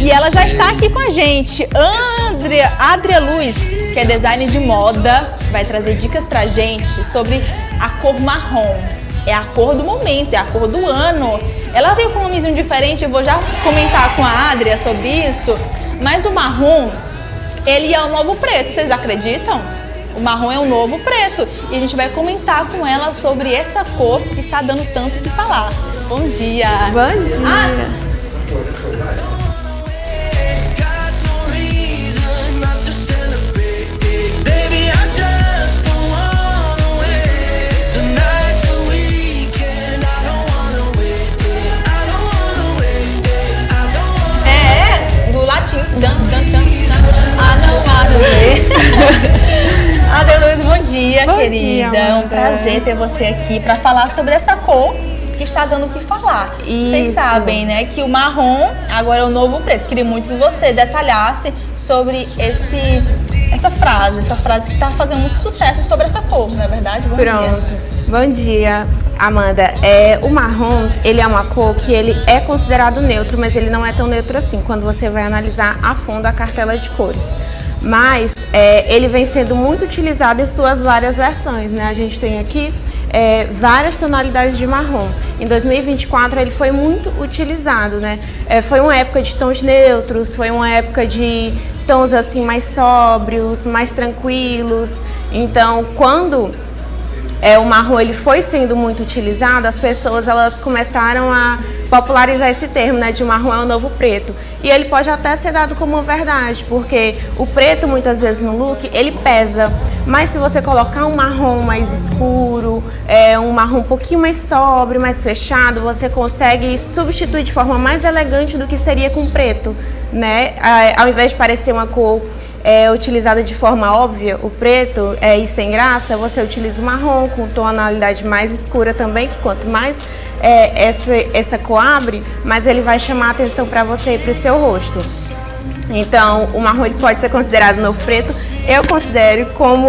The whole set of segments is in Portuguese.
E ela já está aqui com a gente. Adria Luz, que é designer de moda, vai trazer dicas pra gente sobre a cor marrom. É a cor do momento, é a cor do ano. Ela veio com um nomezinho diferente, eu vou já comentar com a Adria sobre isso. Mas o marrom, ele é o novo preto, vocês acreditam? O marrom é o novo preto. E a gente vai comentar com ela sobre essa cor que está dando tanto o que falar. Bom dia! Bom dia! Adria Luz, bom dia, bom querida. Dia, é um prazer ter você aqui para falar sobre essa cor que está dando o que falar. Vocês sabem, né, que o marrom agora é o novo preto. Queria muito que você detalhasse sobre essa frase que está fazendo muito sucesso sobre essa cor, não é verdade? Bom Pronto. dia. Bom dia, Amanda. O marrom, ele é uma cor que ele é considerado neutro, mas ele não é tão neutro assim, quando você vai analisar a fundo a cartela de cores. Mas ele vem sendo muito utilizado em suas várias versões, né? A gente tem aqui várias tonalidades de marrom. Em 2024 ele foi muito utilizado, né? Foi uma época de tons neutros, foi uma época de tons assim mais sóbrios, mais tranquilos. Então, quando o marrom ele foi sendo muito utilizado, as pessoas elas começaram a popularizar esse termo, né, de marrom é o novo preto. E ele pode até ser dado como uma verdade, porque o preto muitas vezes no look ele pesa, mas se você colocar um marrom mais escuro, um marrom um pouquinho mais sóbrio, mais fechado, você consegue substituir de forma mais elegante do que seria com preto, né? Ao invés de parecer uma cor utilizada de forma óbvia, o preto e sem graça, você utiliza o marrom com tonalidade mais escura também, que quanto mais essa cor abre, mais ele vai chamar a atenção para você e para o seu rosto. Então, o marrom ele pode ser considerado novo preto. Eu considero como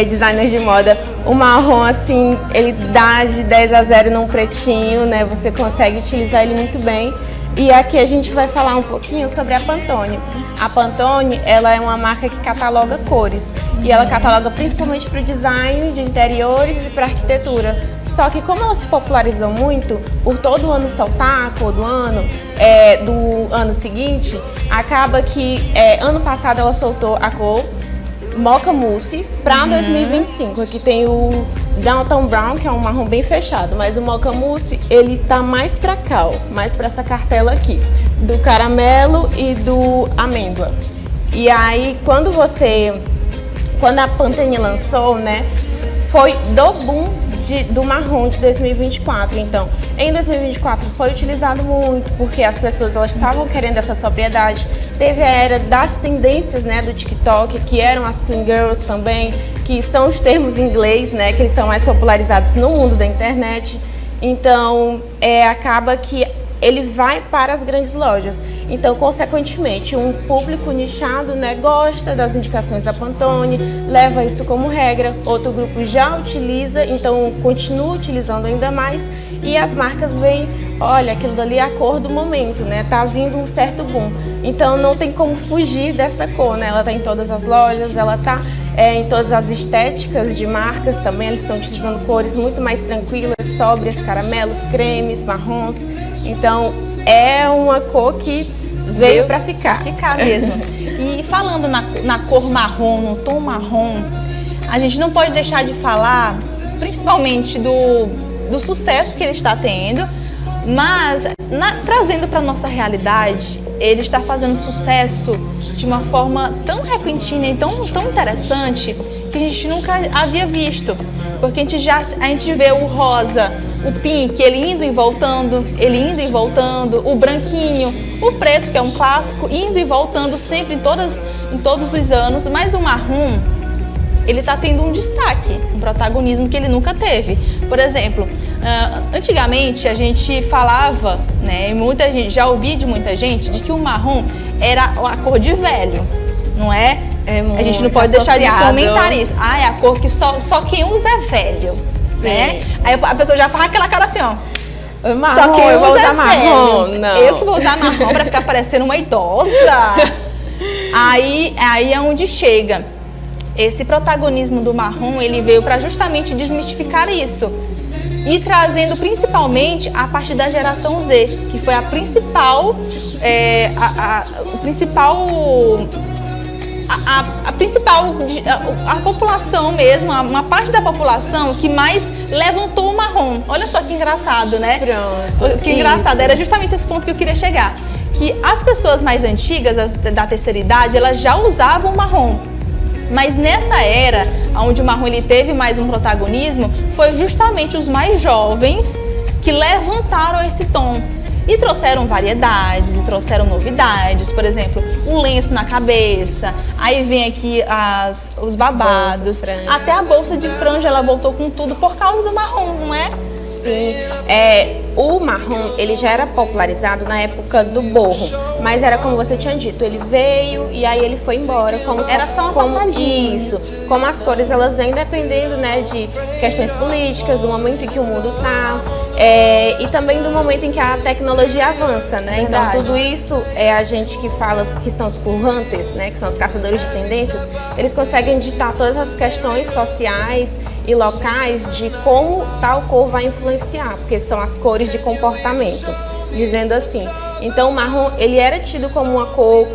designer de moda, o marrom assim, ele dá de 10 a 0 num pretinho, né? Você consegue utilizar ele muito bem. E aqui a gente vai falar um pouquinho sobre a Pantone. A Pantone, ela é uma marca que cataloga cores e ela cataloga principalmente para o design de interiores e para arquitetura. Só que como ela se popularizou muito, por todo ano soltar a cor do ano seguinte, acaba que ano passado ela soltou a cor Mocha Mousse para 2025. Aqui tem o Downtown Brown, que é um marrom bem fechado, mas o Mocha Mousse, ele tá mais pra cá, ó, mais pra essa cartela aqui, do caramelo e do amêndoa. E aí, quando a Pantene lançou, né, foi do boom do marrom de 2024. Então, em 2024 foi utilizado muito, porque as pessoas elas estavam querendo essa sobriedade. Teve a era das tendências, né, do TikTok, que eram as clean girls também, que são os termos em inglês, né, que eles são mais popularizados no mundo da internet. Então, acaba que ele vai para as grandes lojas. Então, consequentemente, um público nichado, né, gosta das indicações da Pantone, leva isso como regra. Outro grupo já utiliza, então continua utilizando ainda mais. E as marcas veem, olha, aquilo dali é a cor do momento, né? Tá vindo um certo boom. Então, não tem como fugir dessa cor, né? Ela tá em todas as lojas, ela tá em todas as estéticas de marcas também. Eles estão utilizando cores muito mais tranquilas, sóbrias, caramelos, cremes, marrons. Então, é uma cor que veio para ficar. Ficar mesmo. E falando na cor marrom, no tom marrom, a gente não pode deixar de falar, principalmente do sucesso que ele está tendo, mas trazendo para nossa realidade, ele está fazendo sucesso de uma forma tão repentina e tão interessante que a gente nunca havia visto. Porque a gente vê o rosa, o pink, ele indo e voltando, o branquinho, o preto, que é um clássico, indo e voltando sempre em todos os anos, mas o marrom, ele está tendo um destaque, um protagonismo que ele nunca teve. Por exemplo, antigamente a gente falava, né, e muita gente, já ouvi de muita gente, de que o marrom era a cor de velho, não é? A gente não pode deixar de comentar isso. É a cor que só quem usa é velho. Né? Aí a pessoa já faz aquela cara assim, ó. Marrom, Só que eu vou usar é marrom, velho. não. Eu que vou usar marrom pra ficar parecendo uma idosa. Aí é onde chega. Esse protagonismo do marrom, ele veio para justamente desmistificar isso. E trazendo principalmente a partir da geração Z, que foi a principal, a população mesmo, uma parte da população que mais levantou o marrom. Olha só que engraçado, né? Pronto. Que engraçado, era justamente esse ponto que eu queria chegar. Que as pessoas mais antigas, da terceira idade, elas já usavam o marrom. Mas nessa era, onde o marrom ele teve mais um protagonismo, foi justamente os mais jovens que levantaram esse tom. E trouxeram variedades, e trouxeram novidades, por exemplo, um lenço na cabeça, aí vem aqui os babados, até a bolsa de franja ela voltou com tudo por causa do marrom, não é? Sim, o marrom ele já era popularizado na época do borro, mas era como você tinha dito, ele veio e aí ele foi embora. Era só uma passadinha. Isso, como as cores elas vêm dependendo, né, de questões políticas, do momento em que o mundo está, e também do momento em que a tecnologia avança, né? Verdade. Então tudo isso a gente que fala que são os cool hunters, né, que são os caçadores de tendências, eles conseguem ditar todas as questões sociais e locais de como tal cor vai influenciar, porque são as cores de comportamento, dizendo assim. Então o marrom, ele era tido como uma cor,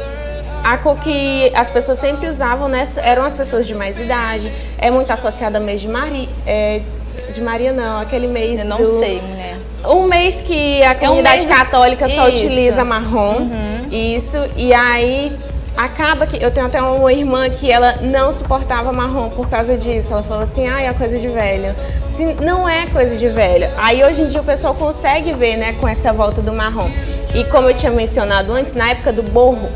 a cor que as pessoas sempre usavam, né, eram as pessoas de mais idade, é muito associada ao mês de Maria não, aquele mês Eu não sei, mulher. Um mês que a comunidade católica só Isso. utiliza marrom, isso, e aí acaba que eu tenho até uma irmã que ela não suportava marrom por causa disso. Ela falou assim, é coisa de velho. Assim, não é coisa de velho. Aí hoje em dia o pessoal consegue ver, né, com essa volta do marrom. E como eu tinha mencionado antes, na época do borro,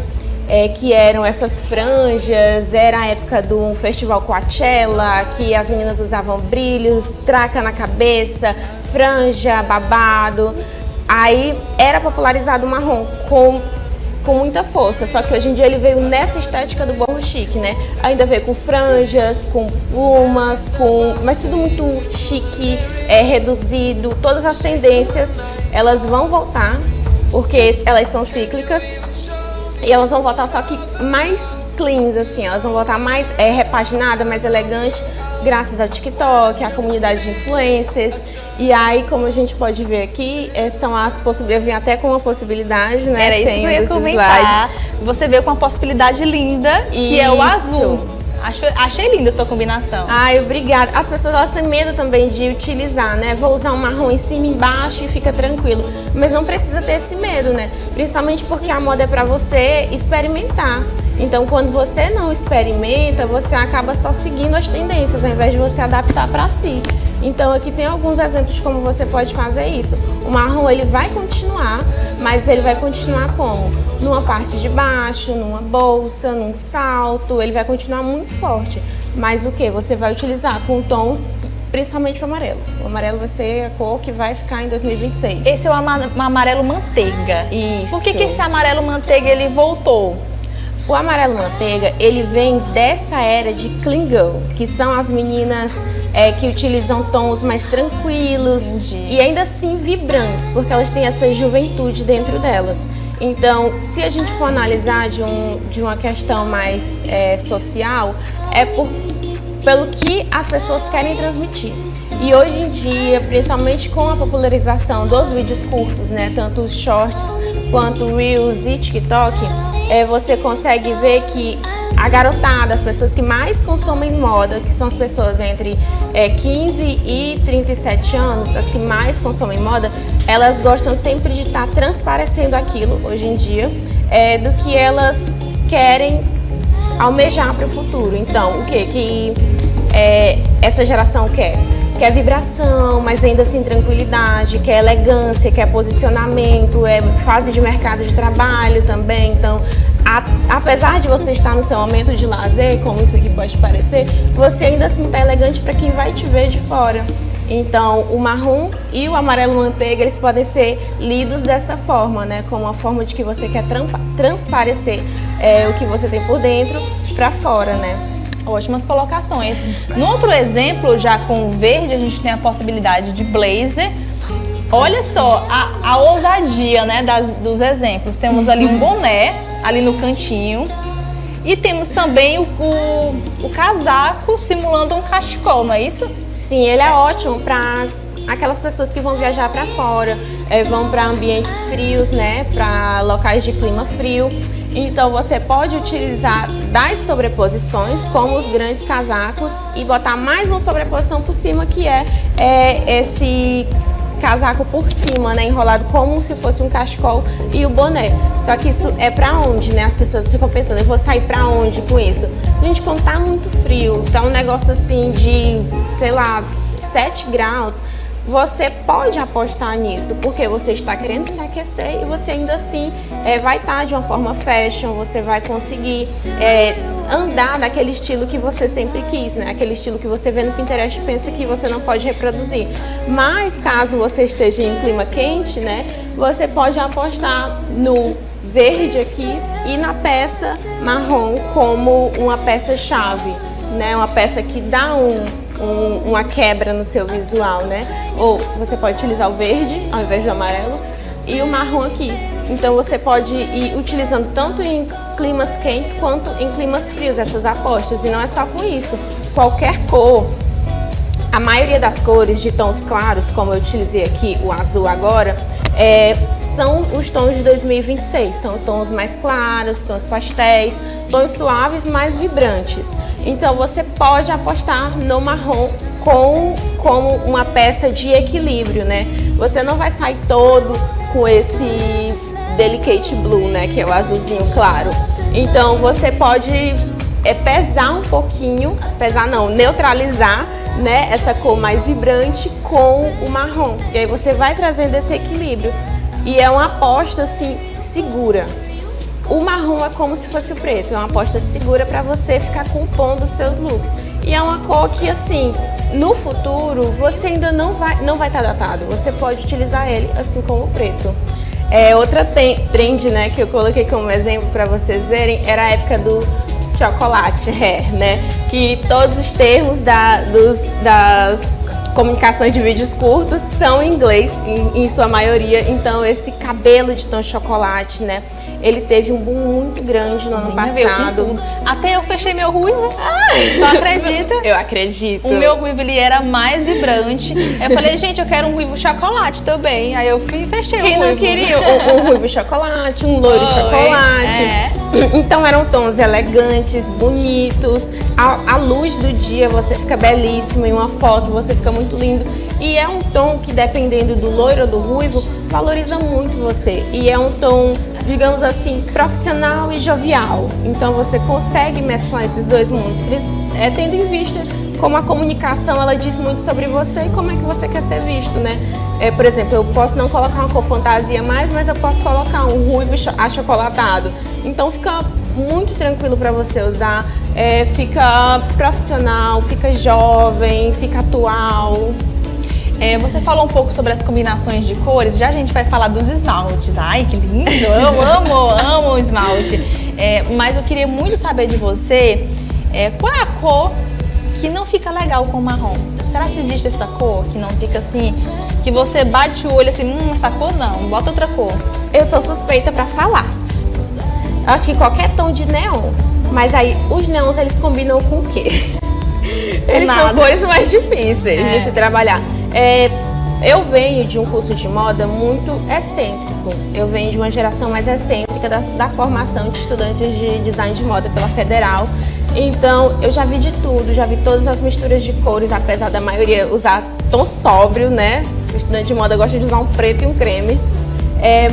que eram essas franjas, era a época do festival Coachella, que as meninas usavam brilhos, traca na cabeça, franja, babado. Aí era popularizado o marrom com muita força, só que hoje em dia ele veio nessa estética do borro chique, né? Ainda veio com franjas, com plumas, mas tudo muito chique, reduzido. Todas as tendências, elas vão voltar, porque elas são cíclicas, e elas vão voltar só que mais cleans, assim, elas vão voltar mais repaginada, mais elegante, graças ao TikTok, à comunidade de influencers. E aí, como a gente pode ver aqui, são as possibilidades. Eu vim até com uma possibilidade, né? Era isso que eu ia comentar. Você veio com uma possibilidade linda, que é o azul. Achei linda a sua combinação. Ai, obrigada. As pessoas elas têm medo também de utilizar, né? Vou usar um marrom em cima e embaixo e fica tranquilo. Mas não precisa ter esse medo, né? Principalmente porque a moda é pra você experimentar. Então, quando você não experimenta, você acaba só seguindo as tendências, ao invés de você adaptar pra si. Então, aqui tem alguns exemplos de como você pode fazer isso. O marrom, ele vai continuar, mas ele vai continuar como? Numa parte de baixo, numa bolsa, num salto, ele vai continuar muito forte. Mas o que? Você vai utilizar com tons, principalmente o amarelo. O amarelo vai ser a cor que vai ficar em 2026. Esse é o amarelo manteiga. Isso. Por que esse amarelo manteiga ele voltou? O amarelo manteiga, ele vem dessa era de clean girl, que são as meninas que utilizam tons mais tranquilos. Entendi. E ainda assim vibrantes, porque elas têm essa juventude dentro delas. Então, se a gente for analisar de uma questão mais social, pelo que as pessoas querem transmitir. E hoje em dia, principalmente com a popularização dos vídeos curtos, né, tanto os shorts quanto Reels e TikTok, você consegue ver que a garotada, as pessoas que mais consomem moda, que são as pessoas entre 15 e 37 anos, as que mais consomem moda, elas gostam sempre de estar transparecendo aquilo, hoje em dia, do que elas querem almejar para o futuro. Então, o que essa geração quer? Quer vibração, mas ainda assim tranquilidade, quer elegância, quer posicionamento, fase de mercado de trabalho também. Então, apesar de você estar no seu momento de lazer, como isso aqui pode parecer, você ainda assim está elegante para quem vai te ver de fora. Então, o marrom e o amarelo manteiga, eles podem ser lidos dessa forma, né? Como uma forma de que você quer transparecer o que você tem por dentro para fora, né? Ótimas colocações. No outro exemplo, já com o verde, a gente tem a possibilidade de blazer Olha só a ousadia, né, dos exemplos. Temos ali um boné, ali no cantinho. E temos também o casaco simulando um cachecol, não é isso? Sim, ele é ótimo para aquelas pessoas que vão viajar para fora, vão para ambientes frios, né, para locais de clima frio. Então você pode utilizar das sobreposições, como os grandes casacos, e botar mais uma sobreposição por cima, que é esse casaco por cima, né, enrolado como se fosse um cachecol, e o boné. Só que isso é pra onde, né? As pessoas ficam pensando, eu vou sair pra onde com isso? Gente, quando tá muito frio, tá um negócio assim de, sei lá, 7 graus, você pode apostar nisso, porque você está querendo se aquecer e você ainda assim vai estar de uma forma fashion, você vai conseguir andar naquele estilo que você sempre quis, né? Aquele estilo que você vê no Pinterest e pensa que você não pode reproduzir. Mas caso você esteja em clima quente, né? Você pode apostar no verde aqui e na peça marrom como uma peça-chave, né? Uma peça que dá uma quebra no seu visual, né? Ou você pode utilizar o verde ao invés do amarelo e o marrom aqui. Então você pode ir utilizando tanto em climas quentes quanto em climas frios essas apostas. E não é só com isso. Qualquer cor, a maioria das cores de tons claros, como eu utilizei aqui o azul agora, são os tons de 2026. São tons mais claros, tons pastéis, tons suaves, mais vibrantes. Então você pode apostar no marrom como uma peça de equilíbrio, né? Você não vai sair todo com esse Delicate Blue, né? Que é o azulzinho claro. Então você pode pesar um pouquinho, neutralizar, né, essa cor mais vibrante com o marrom. E aí você vai trazendo esse equilíbrio. E é uma aposta assim segura. O marrom é como se fosse o preto, é uma aposta segura para você ficar compondo os seus looks. E é uma cor que, assim, no futuro você ainda não vai estar datado. Você pode utilizar ele assim como o preto. Outra trend, né, que eu coloquei como exemplo para vocês verem, era a época do chocolate hair, né? Que todos os termos das comunicações de vídeos curtos são em inglês, em sua maioria. Então esse cabelo de tom chocolate, né? Ele teve um boom muito grande no ano passado. Até eu fechei meu ruivo. Tu acredita? Eu acredito. O meu ruivo, ele era mais vibrante. Eu falei, gente, eu quero um ruivo chocolate também. Aí eu fui e fechei o ruivo. Quem não queria um ruivo chocolate, um loiro chocolate. Então eram tons elegantes, bonitos. À luz do dia você fica belíssimo, em uma foto você fica muito lindo. E é um tom que, dependendo do loiro ou do ruivo, valoriza muito você. E é um tom, digamos assim, profissional e jovial. Então você consegue mesclar esses dois mundos, tendo em vista como a comunicação ela diz muito sobre você e como é que você quer ser visto, né? Por exemplo, eu posso não colocar uma cor fantasia mais, mas eu posso colocar um ruivo achocolatado. Então fica muito tranquilo para você usar, fica profissional, fica jovem, fica atual. Você falou um pouco sobre as combinações de cores, já a gente vai falar dos esmaltes. Ai, que lindo! Eu amo o esmalte. Mas eu queria muito saber de você, qual é a cor que não fica legal com o marrom? Será que existe essa cor que não fica assim, que você bate o olho assim, essa cor não, bota outra cor? Eu sou suspeita para falar. Eu acho que qualquer tom de neon, mas aí os neons eles combinam com o quê? Eles são cores mais difíceis de se trabalhar. Eu venho de um curso de moda muito excêntrico. Eu venho de uma geração mais excêntrica da formação de estudantes de design de moda pela Federal. Então, eu já vi de tudo, já vi todas as misturas de cores, apesar da maioria usar tom sóbrio, né? O estudante de moda gosta de usar um preto e um creme.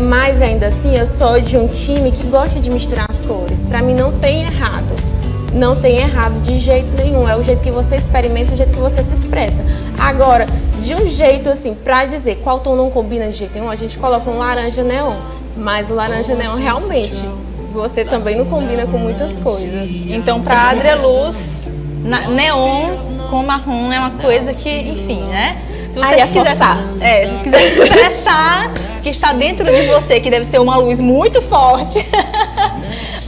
Mas ainda assim, eu sou de um time que gosta de misturar as cores. Pra mim não tem errado. Não tem errado de jeito nenhum. É o jeito que você experimenta, o jeito que você se expressa. Agora, de um jeito assim, pra dizer qual tom não combina de jeito nenhum, a gente coloca um laranja neon. Mas o laranja neon realmente, você também não combina com muitas coisas. Então, pra Adrieluz, neon com marrom é uma coisa que, enfim, né? Se você quiser se expressar que está dentro de você, que deve ser uma luz muito forte,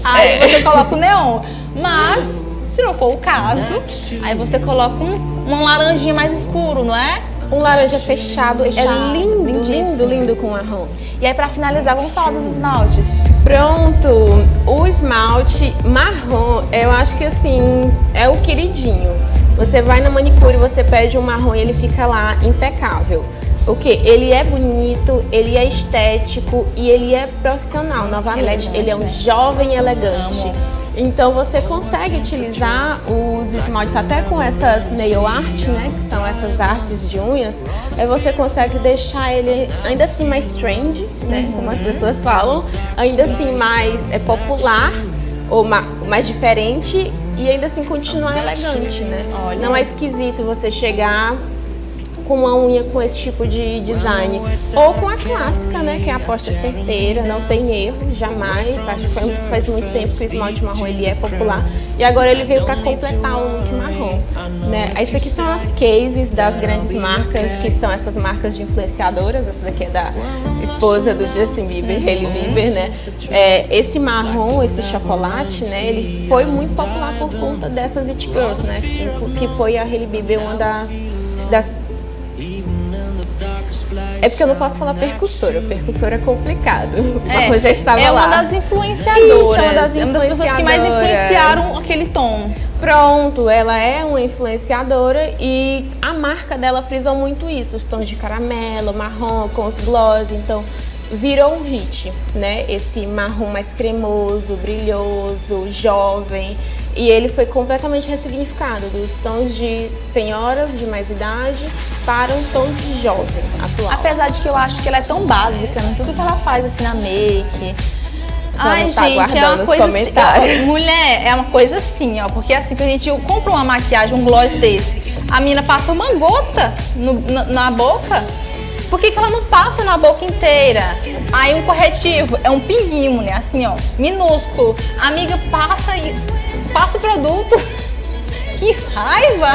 aí você coloca o neon. Mas, se não for o caso, aí você coloca um laranjinha mais escuro, não é? Um laranja fechado. É lindo, lindíssimo. lindo com marrom. E aí, pra finalizar, vamos falar dos esmaltes. Pronto, o esmalte marrom, eu acho que assim, é o queridinho. Você vai na manicure, você pede um marrom e ele fica lá impecável. O que? Ele é bonito, ele é estético e ele é profissional, novamente. Elegante, ele é um né? jovem elegante. Amo. Então você consegue utilizar os esmaltes até com essas nail art, né, que são essas artes de unhas, aí você consegue deixar ele ainda assim mais trendy, né, como as pessoas falam, ainda assim mais popular ou mais diferente e ainda assim continuar elegante, né? Olha. Não é esquisito você chegar com uma unha com esse tipo de design. Ou com a clássica, né, que é a aposta certeira, não tem erro, jamais. Acho que faz muito tempo que o esmalte marrom ele é popular. E agora ele veio para completar o look marrom, né? Isso aqui são as cases das grandes marcas, que são essas marcas de influenciadoras. Essa daqui é da esposa do Justin Bieber, Hailey Bieber, né? Esse marrom, esse chocolate, né, ele foi muito popular por conta dessas It Girls, né? Que foi a Hailey Bieber uma das É porque eu não posso falar percussora é complicado. A já estava lá. É uma das influenciadoras. Isso, é uma das pessoas que mais influenciaram aquele tom. Pronto, ela é uma influenciadora e a marca dela frisou muito isso, os tons de caramelo, marrom, com os gloss, então virou um hit, né? Esse marrom mais cremoso, brilhoso, jovem. E ele foi completamente ressignificado, dos tons de senhoras de mais idade para um tom de jovem atual. Apesar de que eu acho que ela é tão básica, né? Tudo que ela faz assim na make. Ai, tá gente, é uma coisa assim, comentários. mulher, é uma coisa assim, ó. Porque assim, que a gente compra uma maquiagem, um gloss desse, a menina passa uma gota na boca. Por que ela não passa na boca inteira? Aí um corretivo é um pinguinho, mulher, assim, ó, minúsculo. A amiga passa o produto. Que raiva!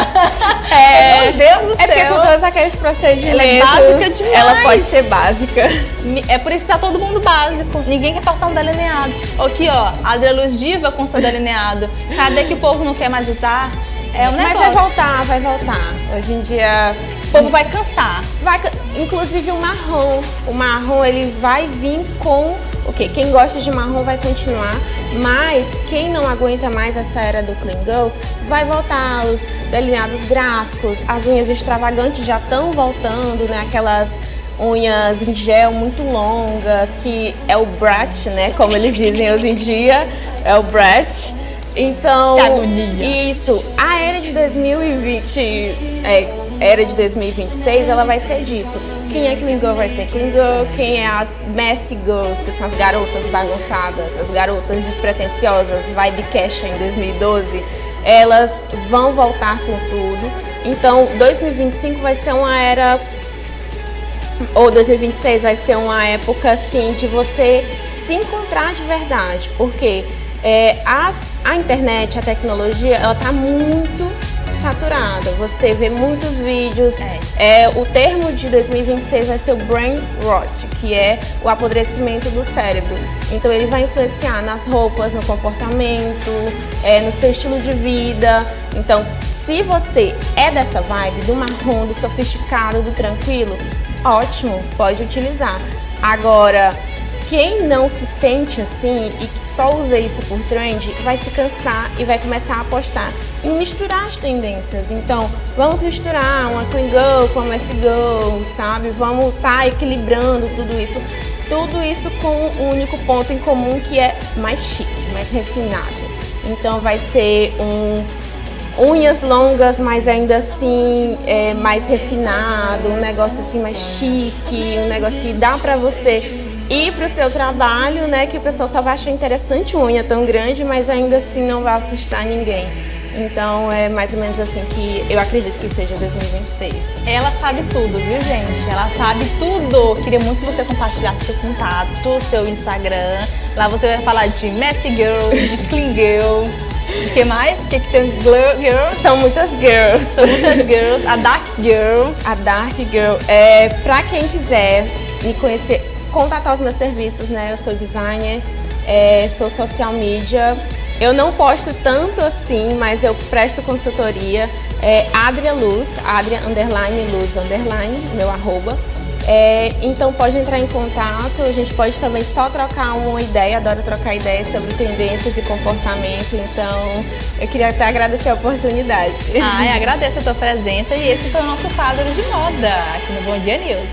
Meu Deus do céu! É porque com todos aqueles procedimentos, ela é básica demais. Ela pode ser básica. É por isso que tá todo mundo básico. Ninguém quer passar um delineado. Aqui, ó, a Adria Luz Diva com seu delineado. Cadê que o povo não quer mais usar? É um negócio. Mas vai voltar. Hoje em dia o povo vai cansar. Inclusive o marrom ele vai vir com o quê? Quem gosta de marrom vai continuar, mas quem não aguenta mais essa era do clean girl vai voltar. Os delineados gráficos, as unhas extravagantes já estão voltando, né? Aquelas unhas em gel muito longas, que é o brat, né? Como eles dizem hoje em dia, é o brat. Então, isso, a era de 2020, era de 2026, ela vai ser disso. Quem é clean girl vai ser clean girl, quem é as messy girls, que são as garotas bagunçadas, as garotas despretensiosas, vibe cash em 2012, elas vão voltar com tudo. Então, 2025 vai ser uma era, ou 2026 vai ser uma época, assim, de você se encontrar de verdade, porque a internet, a tecnologia, ela tá muito saturada. Você vê muitos vídeos. O termo de 2026 vai ser o brain rot, que é o apodrecimento do cérebro. Então ele vai influenciar nas roupas, no comportamento, no seu estilo de vida. Então, se você é dessa vibe do marrom, do sofisticado, do tranquilo, ótimo, pode utilizar. Agora, quem não se sente assim e só usa isso por trend, vai se cansar e vai começar a apostar em misturar as tendências. Então, vamos misturar uma clean girl com uma messy girl, sabe? Vamos estar equilibrando tudo isso. Tudo isso com um único ponto em comum, que é mais chique, mais refinado. Então, vai ser unhas longas, mas ainda assim mais refinado, um negócio assim mais chique, um negócio que dá pra você ir pro seu trabalho, né, que o pessoal só vai achar interessante uma unha tão grande, mas ainda assim não vai assustar ninguém. Então é mais ou menos assim que eu acredito que seja 2026. Ela sabe tudo, viu, gente? Ela sabe tudo. Queria muito que você compartilhasse seu contato, seu Instagram. Lá você vai falar de messy girl, de clean girl. De que mais? O que tem? Girls? São muitas girls. São muitas girls. A Dark Girl. A Dark Girl. Pra quem quiser me conhecer, contatar os meus serviços, né? Eu sou designer, sou social media Eu não posto tanto assim, mas eu presto consultoria. Adria Luz, Adria _Luz _, meu arroba. Então pode entrar em contato, a gente pode também só trocar uma ideia, adoro trocar ideias sobre tendências e comportamento, então eu queria até agradecer a oportunidade. Agradeço a tua presença e esse foi o nosso quadro de moda aqui no Bom Dia News.